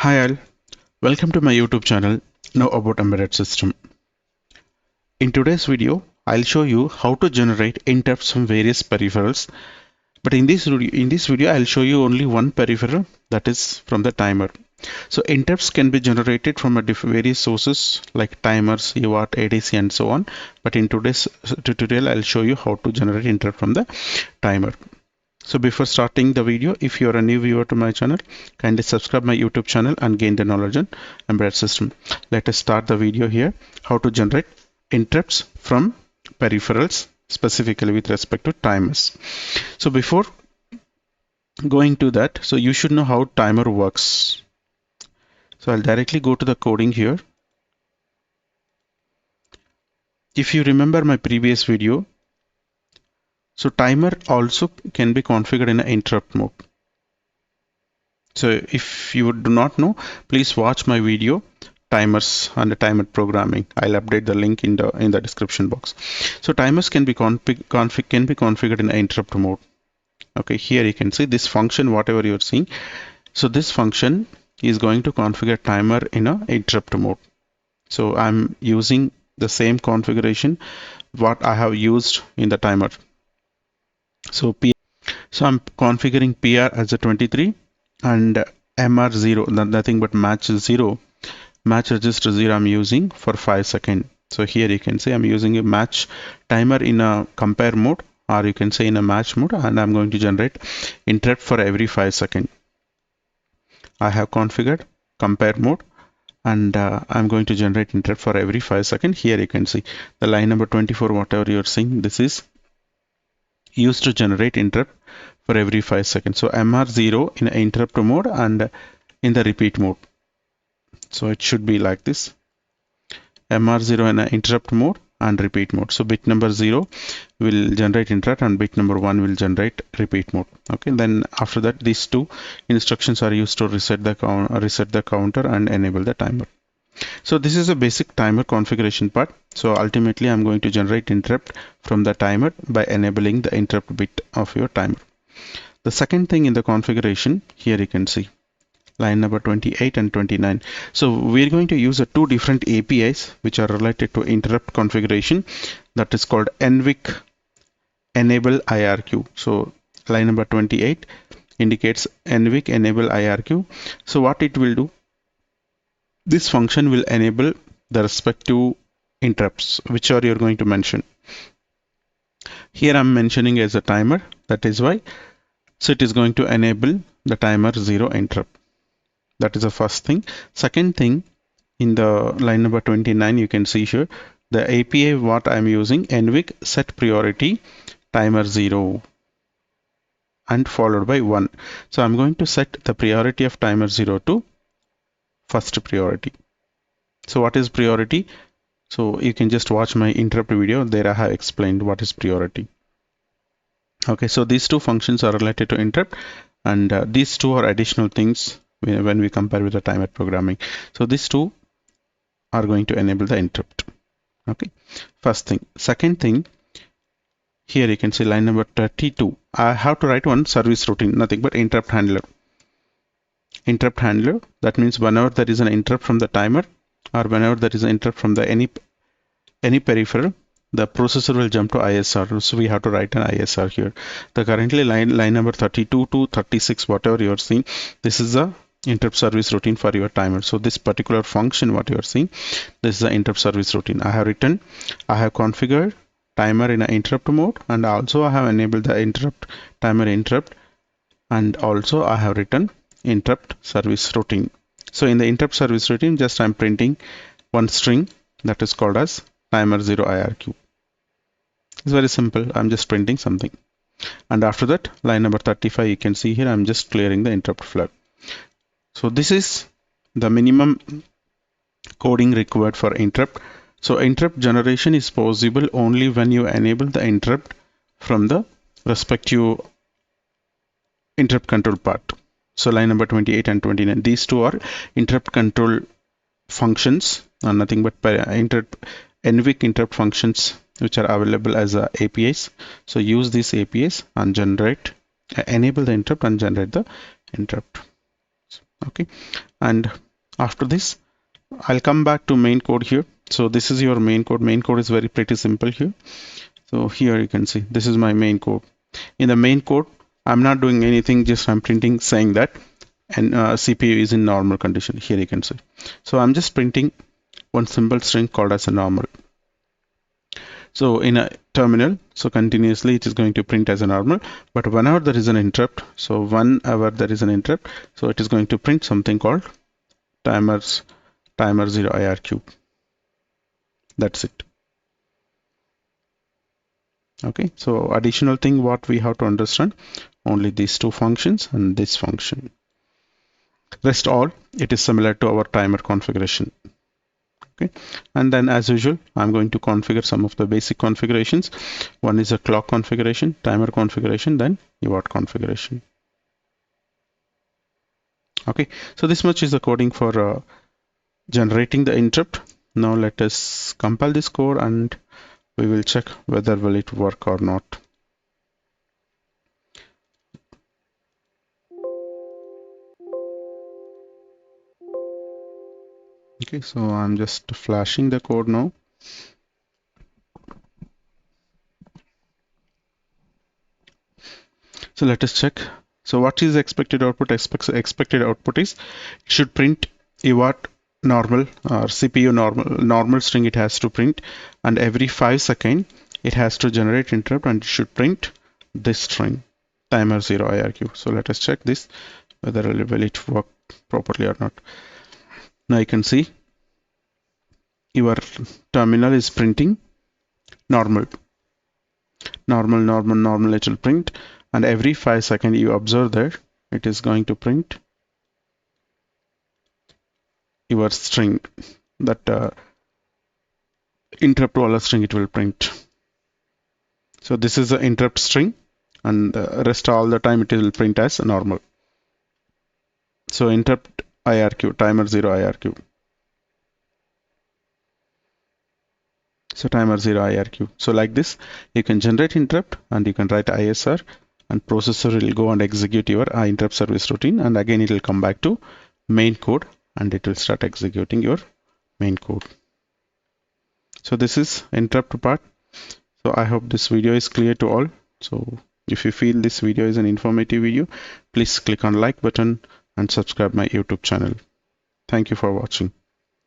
Hi all, welcome to my YouTube channel, Know About Embedded System. In today's video, I'll show you how to generate interrupts from various peripherals. But in this video, I'll show you only one peripheral, that is from the timer. So interrupts can be generated from various sources like timers, UART, ADC and so on. But in today's tutorial, I'll show you how to generate interrupt from the timer. So before starting the video, if you are a new viewer to my channel, kindly subscribe my YouTube channel and gain the knowledge on embedded system. Let us start the video here, how to generate interrupts from peripherals, specifically with respect to timers. So before going to that, so you should know how timer works. So I'll directly go to the coding here. If you remember my previous video, so timer also can be configured in an interrupt mode. So if you do not know, please watch my video timers and the timer programming. I'll update the link in the description box. So timers can be configured in interrupt mode. Okay, here you can see this function, whatever you're seeing. So this function is going to configure timer in a interrupt mode. So I'm using the same configuration what I have used in the timer. So I'm configuring PR as a 23 and MR0, nothing but match 0, match register 0 I'm using for 5 seconds. So here you can see I'm using a match timer in a compare mode, or you can say in a match mode, and I'm going to generate interrupt for every 5 seconds. I have configured compare mode and I'm going to generate interrupt for every 5 seconds. Here you can see the line number 24, whatever you're seeing, this is used to generate interrupt for every 5 seconds. So MR0 in interrupt mode and in the repeat mode. So it should be like this. MR0 in interrupt mode and repeat mode. So bit number 0 will generate interrupt and bit number 1 will generate repeat mode. Okay, then after that these two instructions are used to reset the counter and enable the timer. So this is a basic timer configuration part. So ultimately I'm going to generate interrupt from the timer by enabling the interrupt bit of your timer. The second thing in the configuration, here you can see line number 28 and 29. So we're going to use two different APIs which are related to interrupt configuration, that is called NVIC enable IRQ. So line number 28 indicates NVIC enable IRQ. So what it will do, this function will enable the respective interrupts which are you're going to mention. Here I'm mentioning as a timer, that is why. So it is going to enable the timer 0 interrupt. That is the first thing. Second thing, in the line number 29 you can see here the API what I'm using, NVIC set priority timer 0 and followed by 1. So I'm going to set the priority of timer 0 to first priority. So what is priority? So you can just watch my interrupt video, there I have explained what is priority. Okay, so these two functions are related to interrupt, and these two are additional things when we compare with the timer programming. So these two are going to enable the interrupt. Okay, first thing. Second thing, here you can see line number 32. I have to write one service routine, nothing but interrupt handler. Interrupt handler, that means whenever there is an interrupt from the timer or whenever there is an interrupt from the any peripheral, the processor will jump to ISR. So we have to write an ISR here. The currently line number 32 to 36, whatever you are seeing, this is the interrupt service routine for your timer. So this particular function what you are seeing, this is the interrupt service routine. I have configured timer in an interrupt mode, and also I have enabled the interrupt timer interrupt, and also I have written interrupt service routine. So in the interrupt service routine, just I'm printing one string that is called as timer 0 IRQ. It's very simple. I'm just printing something. And after that, line number 35, you can see here, I'm just clearing the interrupt flag. So this is the minimum coding required for interrupt. So interrupt generation is possible only when you enable the interrupt from the respective interrupt control part. So line number 28 and 29, these two are interrupt control functions and nothing but NVIC interrupt functions which are available as APIs. So use these APIs and enable the interrupt and generate the interrupt. Okay, and after this I'll come back to main code here. So this is your main code. Main code is very pretty simple here. So here you can see this is my main code. In the main code, I'm not doing anything, just I'm printing saying that and CPU is in normal condition. Here you can see. So I'm just printing one simple string called as a normal. So in a terminal, so continuously it is going to print as a normal, but whenever there is an interrupt, so whenever there is an interrupt, so it is going to print something called timer 0 IRQ. That's it. Okay, so additional thing what we have to understand, only these two functions and this function. Rest all, it is similar to our timer configuration. Okay, and then as usual, I'm going to configure some of the basic configurations. One is a clock configuration, timer configuration, then UART configuration. Okay, so this much is the coding for generating the interrupt. Now let us compile this code and we will check whether will it work or not. Okay, so I'm just flashing the code now. So let us check. So what is expected output? Expected output is it should print UART normal or CPU normal string it has to print, and every 5 seconds it has to generate interrupt and it should print this string timer 0 IRQ. So let us check this whether will it work properly or not. Now you can see your terminal is printing normal it will print, and every 5 seconds you observe that it is going to print your string, that interrupt wala string it will print. So this is the interrupt string, and the rest all the time it will print as normal. So interrupt IRQ, timer 0 IRQ. So timer 0 IRQ. So like this, you can generate interrupt and you can write ISR, and processor will go and execute your interrupt service routine, and again it will come back to main code and it will start executing your main code. So this is interrupt part. So I hope this video is clear to all. So if you feel this video is an informative video, please click on like button and subscribe my YouTube channel. Thank you for watching.